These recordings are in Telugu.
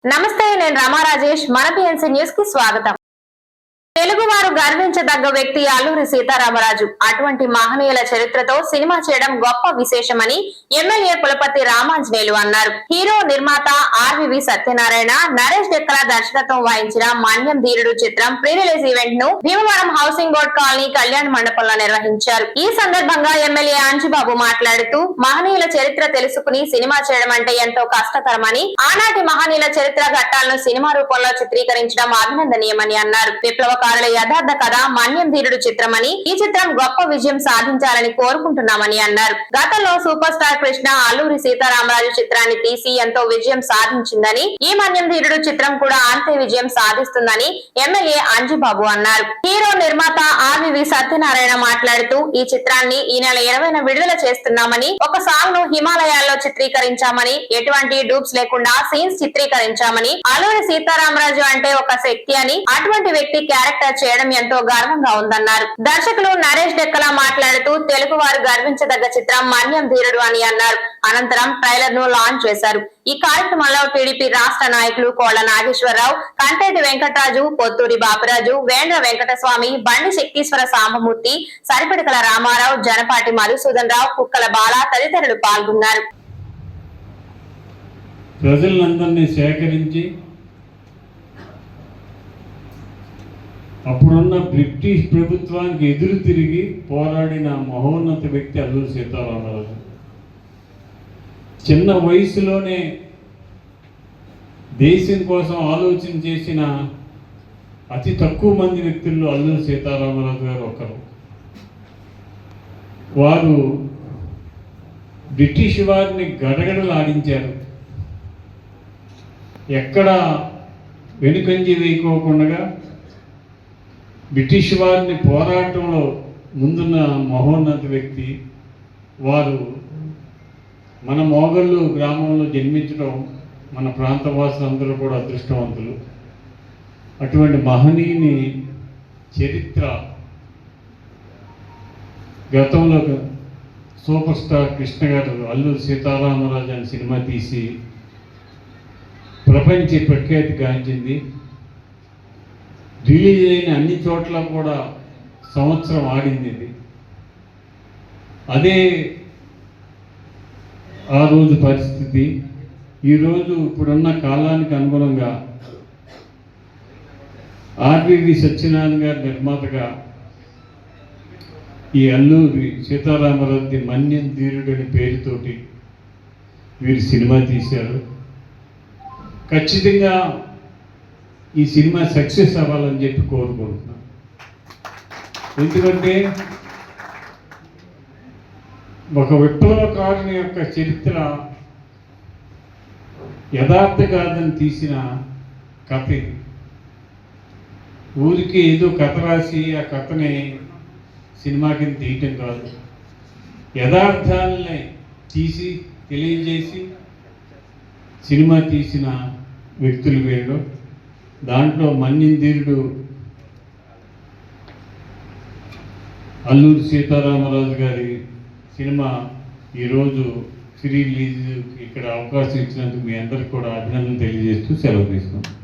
నమస్తే, నేను రమా రాజేష్. మన పిఎన్సీ న్యూస్ కి స్వాగతం. తెలుగువారు గర్వించదగ్గ వ్యక్తి అల్లూరి సీతారామరాజు. అటువంటి మహనీయుల చరిత్రతో సినిమా చేయడం గొప్ప విశేషమని ఎమ్మెల్యే పులపర్తి రామాంజనేయులు అన్నారు. హీరో నిర్మాత ఆర్వివి సత్యనారాయణ, నరేష్ డెక్కల దర్శకత్వం వహించిన మన్యం ధీరుడు చిత్రం ప్రీ రిలీజ్ ఈవెంట్ ను భీమవరం హౌసింగ్ బోర్డ్ కాలనీ కళ్యాణ మండపంలో నిర్వహించారు. ఈ సందర్భంగా ఎమ్మెల్యే అంజిబాబు మాట్లాడుతూ, మహనీయుల చరిత్ర తెలుసుకుని సినిమా చేయడం అంటే ఎంతో కష్టతరమని, ఆనాటి మహనీయుల చరిత్ర ఘట్టాలను సినిమా రూపంలో చిత్రీకరించడం అభినందనీయమని అన్నారు. విప్లవకారుల యథార్థ కథ మన్యం ధీరుడు చిత్రమని, ఈ చిత్రం గొప్ప విజయం సాధించాలని కోరుకుంటున్నామని అన్నారు. గతంలో సూపర్ స్టార్ కృష్ణ అల్లూరి సీతారామరాజు చిత్రాన్ని తీసి ఎంతో విజయం సాధించిందని, ఈ మన్యం ధీరుడు చిత్రం కూడా అంతే విజయం సాధిస్తుందని ఎమ్మెల్యే అంజిబాబు అన్నారు. హీరో నిర్మాత ఆర్వివి సత్యనారాయణ మాట్లాడుతూ, ఈ చిత్రాన్ని ఈ నెల 20న విడుదల చేస్తున్నామని, ఒక సాంగ్ ను హిమాలయాల్లో చిత్రీకరించామని, ఎటువంటి డూప్స్ లేకుండా సీన్స్ చిత్రీకరించామని, అల్లూరి సీతారామరాజు అంటే ఒక శక్తి అని, అటువంటి వ్యక్తి క్యారెక్టర్ చేయడం ఎంతో గర్వంగా ఉందన్నారు. దర్శకులు నరేష్ డెక్కల మాట్లాడుతూ, తెలుగు వారు గర్వించదగ్గ చిత్రం మన్యం ధీరుడు అని అన్నారు. అనంతరం ట్రైలర్ ను లాంచ్ చేశారు. ఈ కార్యక్రమంలో టీడీపీ రాష్ట్ర నాయకులు కోళ్ల నాగేశ్వరరావు, కంటేటి వెంకటరాజు, పొత్తూరి బాపిరాజు, వేంద్ర వెంకటస్వామి, బండి శక్తీశ్వర సాంబమూర్తి, సరిపడికల రామారావు, జనపాటి మధుసూదన్ రావు, కుక్కల బాల తదితరులు పాల్గొన్నారు. ప్రజలందరినీ సేకరించి అప్పుడున్న బ్రిటిష్ ప్రభుత్వానికి ఎదురు తిరిగి పోరాడిన మహోన్నత వ్యక్తి అల్లూరి సీతారామరాజు. చిన్న వయసులోనే దేశం కోసం ఆలోచన చేసిన అతి తక్కువ మంది వ్యక్తుల్లో అల్లూరి సీతారామరాజు గారు ఒకరు. వారు బ్రిటిష్ వారిని గడగడలాడించారు. ఎక్కడ వెనుకంజి వేయకోకుండా బ్రిటిష్ వారిని పోరాటంలో ముందున్న మహోన్నత వ్యక్తి. వారు మన మోగళ్ళు గ్రామంలో జన్మించడం మన ప్రాంతవాసులందరూ కూడా అదృష్టవంతులు. అటువంటి మహనీయుని చరిత్ర గతంలో సూపర్ స్టార్ కృష్ణ గారు అల్లూరి సీతారామరాజు అనే సినిమా తీసి ప్రపంచ ప్రఖ్యాతి గాంచింది. రిలీజ్ అయిన అన్ని చోట్ల కూడా సంవత్సరం ఆడింది ఇది. అదే ఆ రోజు పరిస్థితి. ఈరోజు ఇప్పుడున్న కాలానికి అనుగుణంగా ఆర్వివి సత్యనారాయణ గారి నిర్మాతగా ఈ అల్లూరి సీతారామరాజు మన్యం ధీరుడు అనే పేరుతోటి వీరు సినిమా తీశారు. ఖచ్చితంగా ఈ సినిమా సక్సెస్ అవ్వాలని చెప్పి కోరుకుంటున్నాను. ఎందుకంటే ఒక విప్లవకారుని యొక్క చరిత్ర యథార్థ గాథను తీసిన కథ ఇది. ఊరికి ఏదో కథ రాసి ఆ కథని సినిమా కింద తీయటం కాదు, యథార్థాలని తీసి తెలియజేసి సినిమా తీసిన వ్యక్తులు వీళ్ళు. దాంట్లో మన్యం ధీరుడు అల్లూరి సీతారామరాజు గారి సినిమా ఈరోజు ప్రీ రిలీజ్ ఇక్కడ అవకాశం ఇచ్చినందుకు మీ అందరికి కూడా అభినందనలు తెలియజేస్తూ సెలవు తీసుకున్నాం.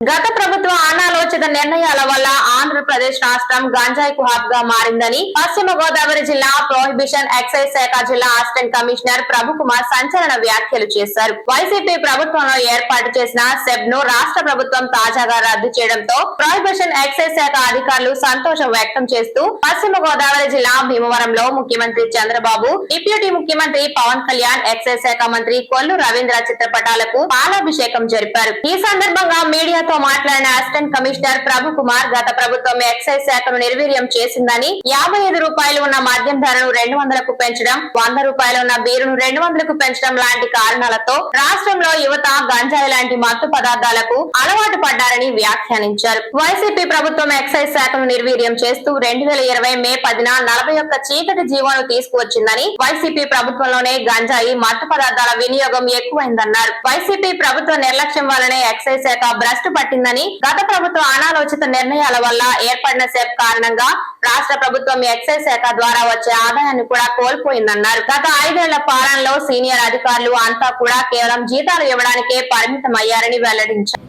గత ప్రభుత్వ అనాలోచిత నిర్ణయాల వల్ల ఆంధ్రప్రదేశ్ రాష్ట్రం గంజాయికు హబ్ గా మారిందని పశ్చిమ గోదావరి జిల్లా ప్రొహిబిషన్ ఎక్సైజ్ శాఖ జిల్లా అసిస్టెంట్ కమిషనర్ ప్రభుకుమార్ సంచలన వ్యాఖ్యలు చేశారు. వైసీపీ ప్రభుత్వంలో ఏర్పాటు చేసిన సెబ్ ను రాష్ట్ర ప్రభుత్వం తాజాగా రద్దు చేయడంతో ప్రొహిబిషన్ ఎక్సైజ్ శాఖ అధికారులు సంతోషం వ్యక్తం చేస్తూ పశ్చిమ గోదావరి జిల్లా భీమవరంలో ముఖ్యమంత్రి చంద్రబాబు, డిప్యూటీ ముఖ్యమంత్రి పవన్ కళ్యాణ్, ఎక్సైజ్ శాఖ మంత్రి కొల్లు రవీంద్ర చిత్రపటాలకు పాలాభిషేకం జరిపారు. ఈ సందర్భంగా మీడియా మాట్లాడిన అసిస్టెంట్ కమిషనర్ ప్రభు కుమార్, గత ప్రభుత్వం ఎక్సైజ్ శాఖను నిర్వీర్యం చేసిందని, 55 రూపాయలు ఉన్న మద్యం ధరను 200కు పెంచడం, 100 రూపాయలు ఉన్న బీరును 200కు పెంచడం లాంటి కారణాలతో రాష్ట్రంలో యువత గంజాయి లాంటి మత్తు పదార్థాలకు అలవాటు పడ్డారని వ్యాఖ్యానించారు. వైసీపీ ప్రభుత్వం ఎక్సైజ్ శాఖను నిర్వీర్యం చేస్తూ 2020 మే 10న 41 చీకటి జీవోను తీసుకువచ్చిందని, వైసీపీ ప్రభుత్వంలోనే గంజాయి మత్తు పదార్థాల వినియోగం ఎక్కువైందన్నారు. వైసీపీ ప్రభుత్వ నిర్లక్ష్యం వల్లనే ఎక్సైజ్ శాఖ భ్రష్టు పట్టిందని, గత ప్రభుత్వ అనాలోచిత నిర్ణయాల వల్ల ఏర్పడిన సెప్ కారణంగా రాష్ట్ర ప్రభుత్వం ఎక్సైజ్ శాఖ ద్వారా వచ్చే ఆదాయాన్ని కూడా కోల్పోయిందన్నారు. గత 5 ఏళ్ల పాలనలో సీనియర్ అధికారులు అంతా కూడా కేవలం జీతాలు ఇవ్వడానికే పరిమితమయ్యారని వెల్లడించారు.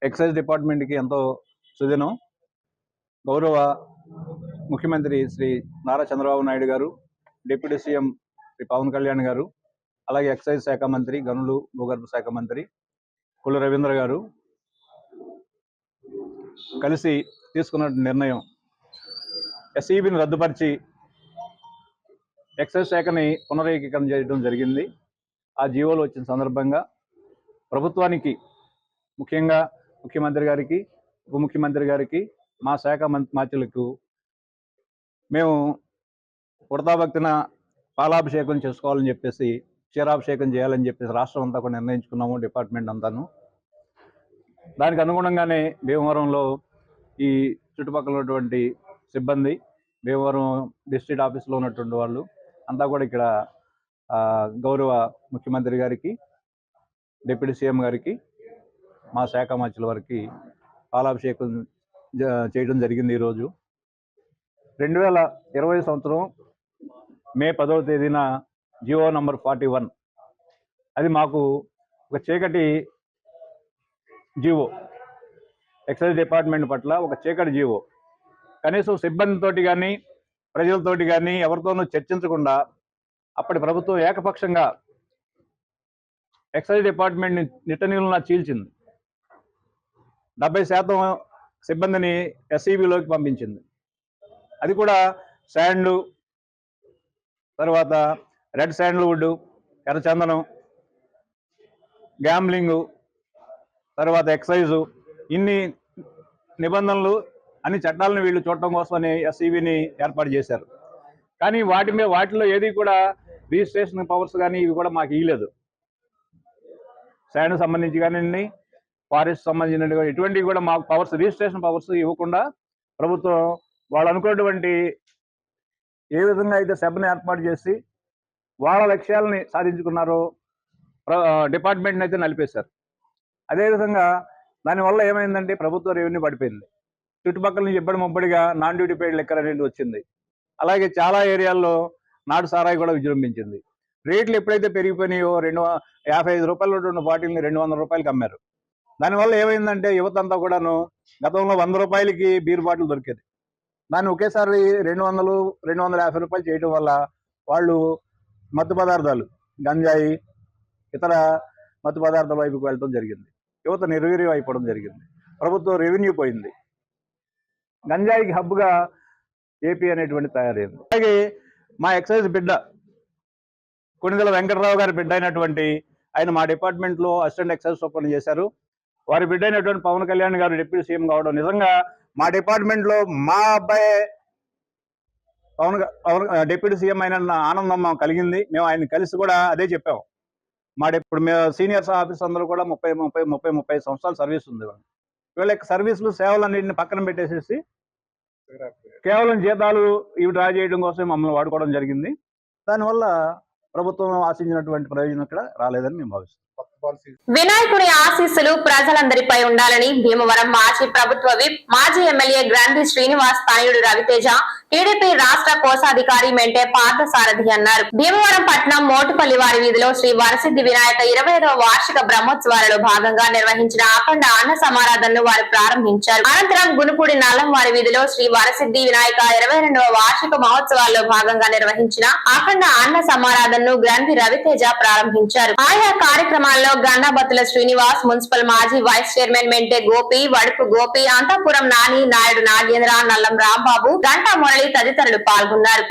ఎక్సైజ్ డిపార్ట్మెంట్ కి ఎంతో సుదినం. గౌరవ ముఖ్యమంత్రి శ్రీ నారా చంద్రబాబు నాయుడు గారు, డిప్యూటీ సీఎం శ్రీ పవన్ కళ్యాణ్ గారు, అలాగే ఎక్సైజ్ శాఖ మంత్రి, గనులు భూగర్భ శాఖ మంత్రి కొల్లు రవీంద్ర గారు కలిసి తీసుకున్న నిర్ణయం ఎస్ఈబిని రద్దుపరిచి ఎక్సైజ్ శాఖని పునరేకీకరణ చేయడం జరిగింది. ఆ జీవోలు వచ్చిన సందర్భంగా ప్రభుత్వానికి, ముఖ్యంగా ముఖ్యమంత్రి గారికి, ఉప ముఖ్యమంత్రి గారికి, మా శాఖ మంత్రులకు మేము వృధాభక్తిన పాలాభిషేకం చేసుకోవాలని చెప్పేసి, క్షీరాభిషేకం చేయాలని చెప్పేసి రాష్ట్రం అంతా కూడా నిర్ణయించుకున్నాము, డిపార్ట్మెంట్ అంతాను. దానికి అనుగుణంగానే భీమవరంలో ఈ చుట్టుపక్కల ఉన్నటువంటి సిబ్బంది, భీమవరం డిస్ట్రిక్ట్ ఆఫీస్లో ఉన్నటువంటి వాళ్ళు అంతా కూడా ఇక్కడ గౌరవ ముఖ్యమంత్రి గారికి, డిప్యూటీ సీఎం గారికి, మా శాఖ మంత్రుల వారికి పాలాభిషేకం చేయడం జరిగింది. ఈరోజు 2020 సంవత్సరం మే 10వ తేదీన జియో నంబర్ 41, అది మాకు ఒక చీకటి జీవో, ఎక్సైజ్ డిపార్ట్మెంట్ పట్ల ఒక చీకటి జీవో. కనీసం సిబ్బందితోటి కానీ ప్రజలతోటి కానీ ఎవరితోనూ చర్చించకుండా అప్పటి ప్రభుత్వం ఏకపక్షంగా ఎక్సైజ్ డిపార్ట్మెంట్ని నిట్టనీళ్ళలా చీల్చింది. 70% సిబ్బందిని ఎస్ఈబిలోకి పంపించింది. అది కూడా శాండ్, తర్వాత రెడ్ శాండ్ల్వుడ్, ఎర్రచందనం, గ్యాంబ్లింగు, తర్వాత ఎక్సైజు, ఇన్ని నిబంధనలు, అన్ని చట్టాలను వీళ్ళు చూడటం కోసమని ఎస్ఈబిని ఏర్పాటు చేశారు. కానీ వాటిలో ఏది కూడా రిజిస్ట్రేషన్ పవర్స్ కానీ ఇవి కూడా మాకు ఇవ్వలేదు. శాండ్ సంబంధించి కానీ, ఫారెస్ట్ సంబంధించిన ఎటువంటివి కూడా మాకు పవర్స్, రిజిస్ట్రేషన్ పవర్స్ ఇవ్వకుండా ప్రభుత్వం వాళ్ళు అనుకున్నటువంటి ఏ విధంగా అయితే సభను ఏర్పాటు చేసి వాళ్ళ లక్ష్యాలని సాధించుకున్నారో డిపార్ట్మెంట్ని అయితే నలిపేశారు. అదేవిధంగా దానివల్ల ఏమైందంటే ప్రభుత్వ రెవెన్యూ పడిపోయింది. చుట్టుపక్కల నుంచి ఇబ్బడి ముబ్బడిగా నాన్ డ్యూటీ పెయిడ్ లెక్కర్ అనేది వచ్చింది. అలాగే చాలా ఏరియాల్లో నాటు సారాయి కూడా విజృంభించింది. రేట్లు ఎప్పుడైతే పెరిగిపోయినాయో 255 రూపాయలు ఉన్న బాటిల్ని 200 రూపాయలకి అమ్మారు. దానివల్ల ఏమైందంటే యువత అంతా కూడాను, గతంలో 100 రూపాయలకి బీర్ బాటిల్ దొరికేది, దాన్ని ఒకేసారి 200, 250 రూపాయలు చేయడం వల్ల వాళ్ళు మత్తు పదార్థాలు, గంజాయి, ఇతర మత్తు పదార్థాల వైపుకు వెళ్ళడం జరిగింది. యువత నిర్వీర్యం అయిపోవడం జరిగింది. ప్రభుత్వం రెవెన్యూ పోయింది. గంజాయికి హబ్గా ఏపీ అనేటువంటి తయారైంది. అలాగే మా ఎక్సైజ్ బిడ్డ కొణిదెల వెంకటరావు గారి బిడ్డ అయినటువంటి ఆయన మా డిపార్ట్మెంట్లో అసిస్టెంట్ ఎక్సైజ్ సూపర్వైజర్ చేశారు. వారి బిడ్డ అయినటువంటి పవన్ కళ్యాణ్ గారు డిప్యూటీ సీఎం కావడం నిజంగా మా డిపార్ట్మెంట్లో మా అబ్బాయి పవన్ డిప్యూటీ సీఎం అయిన ఆనందం మాకు కలిగింది. మేము ఆయన కలిసి కూడా అదే చెప్పాము. ఇప్పుడు మేము సీనియర్స్ ఆఫీస్ అందరూ కూడా 30 సంవత్సరాల సర్వీస్ ఉంది. వీళ్ళ సర్వీసులు, సేవలన్నింటిని పక్కన పెట్టేసేసి కేవలం జీతాలు ఇవి డ్రా చేయడం కోసం మమ్మల్ని వాడుకోవడం జరిగింది. దానివల్ల ప్రభుత్వం ఆశించినటువంటి ప్రయోజనం ఇక్కడ రాలేదని మేము భావిస్తున్నాం. వినాయకుని ఆశీస్సులు ప్రజలందరిపై ఉండాలని భీమవరం మాజీ ప్రభుత్వ విప్, మాజీ ఎమ్మెల్యే గ్రంథి శ్రీనివాస్ తనయుడు రవితేజ, టీడీపీ రాష్ట్ర కోశాధికారి మెంటే పార్థసారథి అన్నారు. భీమవరం పట్నం మోటుపల్లి వారి వీధిలో శ్రీ వరసిద్ధి వినాయక 25వ వార్షిక బ్రహ్మోత్సవాలలో భాగంగా నిర్వహించిన అఖండ అన్న సమారాధనను వారు ప్రారంభించారు. అనంతరం గునుపూడి నల్లం వారి వీధిలో శ్రీ వరసిద్ధి వినాయక 22వ వార్షిక మహోత్సవాల్లో భాగంగా నిర్వహించిన అఖండ అన్న సమారాధనను గ్రంథి రవితేజ ప్రారంభించారు. ఆయా కార్యక్రమాల్లో గన్నాబత్తుల శ్రీనివాస్, మున్సిపల్ మాజీ వైస్ చైర్మన్ మెంటే గోపి, వడుపు గోపి, అంతఃపురం నాని, నాయుడు నాగేంద్ర, నల్లం రాంబాబు, గంటా మురళి తదితరులు పాల్గొన్నారు.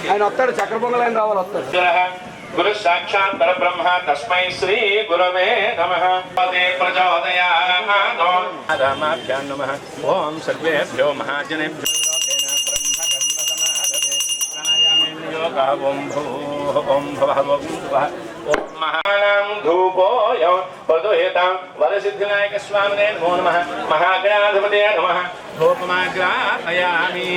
ఆయన వస్తాడు, చక్ర పొంగల్ ఆయన రావాలి, వస్తాడు. गुरु साक्षात् परब्रह्म तस्मै श्री गुरवे नमः। पदे प्रचोदयात् रामाभ्यां नमः। ओम सर्वेभ्यो महाजनेभ्यो ओम भूः ओम भुवः ओम महानां धूपो यौ वरदोहेतां वरसिद्धिनायक स्वामिने नमो नमः महागणाधिपतये नमः धूपमाग्रापयामि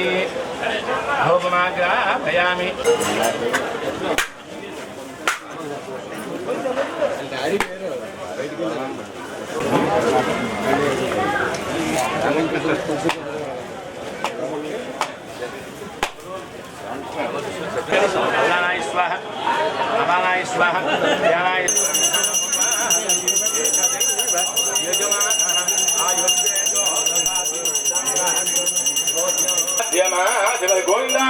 अवानाय स्वाहा अवानाय स्वाहा ध्यानाय गोविंदा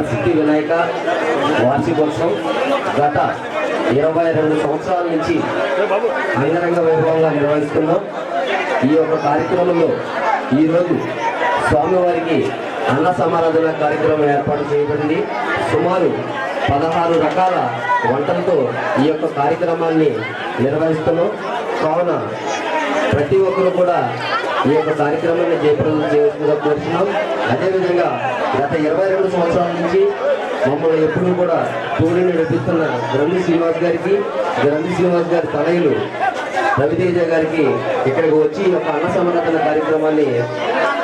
సిద్ధి వినాయక వార్షికోత్సవం గత 22 సంవత్సరాల నుంచి అంగరంగ వైభవంగా నిర్వహిస్తున్నాం. ఈ యొక్క కార్యక్రమంలో ఈరోజు స్వామివారికి అన్న సమారాధన కార్యక్రమం ఏర్పాటు చేయబడింది. సుమారు 16 రకాల వంటలతో ఈ యొక్క కార్యక్రమాన్ని నిర్వహిస్తున్నాం. కావున ప్రతి ఒక్కరూ కూడా ఈ యొక్క కార్యక్రమాన్ని జయప్రదం చేయాల్సిందిగా కోరుతున్నాం. అదేవిధంగా గత 22 సంవత్సరాల నుంచి మమ్మల్ని ఎప్పుడూ కూడా తోడుని నడిపిస్తున్న గ్రంథి శ్రీనివాస్ గారి తనయులు రవితేజ గారికి ఇక్కడికి వచ్చి ఈ యొక్క అన్న సమారాధన కార్యక్రమాన్ని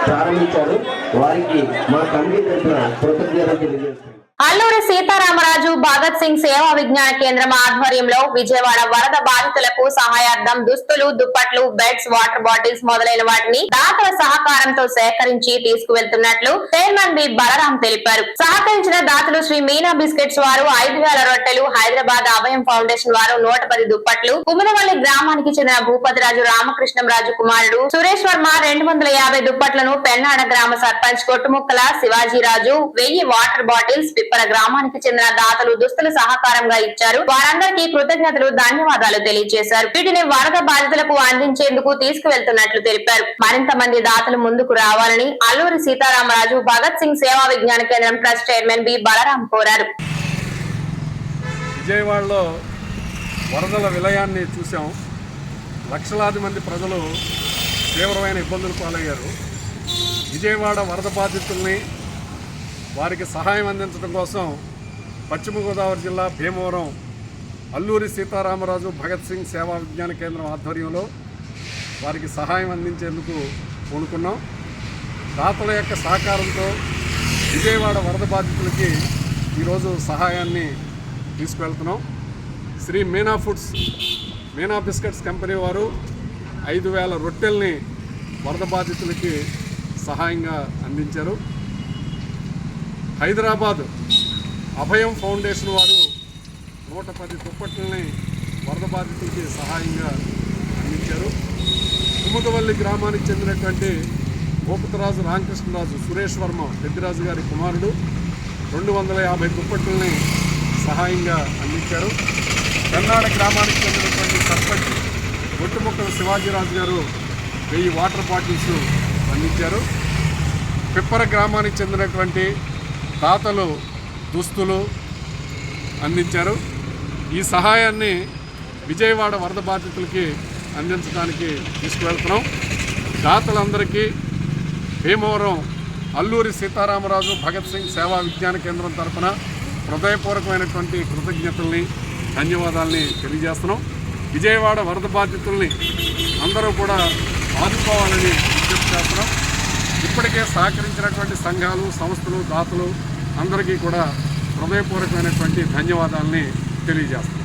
ప్రారంభించారు. వారికి మా కమిటీ తరఫున కృతజ్ఞతలు తెలియజేస్తున్నాం. అల్లూరి సీతారామరాజు భగత్ సింగ్ సేవా విజ్ఞాన కేంద్రం ఆధ్వర్యంలో విజయవాడ వరద బాధితులకు సహాయార్థం దుస్తులు, దుప్పట్లు, బెడ్స్, వాటర్ బాటిల్స్ మొదలైన వాటిని దాతల సహకారంతో సేకరించి తీసుకువెళ్తున్నట్లు చైర్మన్ బి బలరాం తెలిపారు. సహకరించిన దాతలు శ్రీ మీనా బిస్కెట్స్ వారు 5000 రొట్టెలు, హైదరాబాద్ అభయం ఫౌండేషన్ వారు 110 దుప్పట్లు, కుముదవల్లి గ్రామానికి చెందిన భూపతిరాజు రామకృష్ణంరాజు కుమారుడు సురేష్ వర్మ 250 దుప్పట్లను, పెన్నాడ గ్రామ సర్పంచ్ కొట్టుముక్కల శివాజీరాజు 1000 వాటర్ బాటిల్స్, పిప్పల గ్రామానికి చెందిన దాతలు దుస్తులు సహకారంగా ఇచ్చారు. వారందరికీ కృతజ్ఞతలు, ధన్యవాదాలు తెలియజేశారు. వీటిని వరద బాధితులకు అందించేందుకు తీసుకువెళ్తున్నట్లు తెలిపారు. మరింత మంది దాతలు ముందుకు రావాలని అల్లూరి సీతారామరాజు భగత్ సింగ్ సేవా విజ్ఞాన కేంద్రం ట్రస్ట్ చైర్మన్ బి బలరాం కోరారు. విజయవాడలో వరదల విలయాన్ని చూసాం. లక్షలాది మంది ప్రజలు తీవ్రమైన ఇబ్బందులు పాలయ్యారు. విజయవాడ వరద బాధితుల్ని వారికి సహాయం అందించడం కోసం పశ్చిమ గోదావరి జిల్లా భీమవరం అల్లూరి సీతారామరాజు భగత్ సింగ్ సేవా విజ్ఞాన కేంద్రం ఆధ్వర్యంలో వారికి సహాయం అందించేందుకు పూనుకున్నాం. దాతల యొక్క సహకారంతో విజయవాడ వరద బాధితులకి ఈరోజు సహాయాన్ని తీసుకువెళ్తున్నాం. Shri Meena foods, Meena biscuits company వారు 5000 రొట్టెల్ని వరద బాధితులకి సహాయంగా అందించారు. హైదరాబాద్ అభయం ఫౌండేషన్ వారు 110 దుప్పట్లని వరద బాధితులకి సహాయంగా అందించారు. కుముదవల్లి గ్రామానికి చెందినటువంటి భూపతిరాజు రామకృష్ణరాజు సురేష్ వర్మ పెద్దిరాజు గారి కుమారుడు 250 దుప్పట్లని సహాయంగా అందించారు. పెన్నాడ గ్రామానికి చెందినటువంటి సర్పంచ్ కొట్టుముక్కల శివాజీరాజు గారు 1000 వాటర్ బాటిల్స్ అందించారు. పిప్పర గ్రామానికి చెందినటువంటి దాతలు దుస్తులు అందించారు. ఈ సహాయాన్ని విజయవాడ వరద బాధితులకి అందించడానికి తీసుకువెళ్తున్నాం. దాతలందరికీ భీమవరం అల్లూరి సీతారామరాజు భగత్ సింగ్ సేవా విజ్ఞాన కేంద్రం తరఫున హృదయపూర్వకమైనటువంటి కృతజ్ఞతల్ని, ధన్యవాదాలని తెలియజేస్తున్నాం. విజయవాడ వరద బాధితుల్ని అందరూ కూడా ఆదుకోవాలని విజ్ఞప్తి చేస్తున్నాం. ఇప్పటికే సహకరించినటువంటి సంఘాలు, సంస్థలు, దాతలు అందరికీ కూడా హృదయపూర్వకమైనటువంటి ధన్యవాదాలని తెలియజేస్తున్నాం.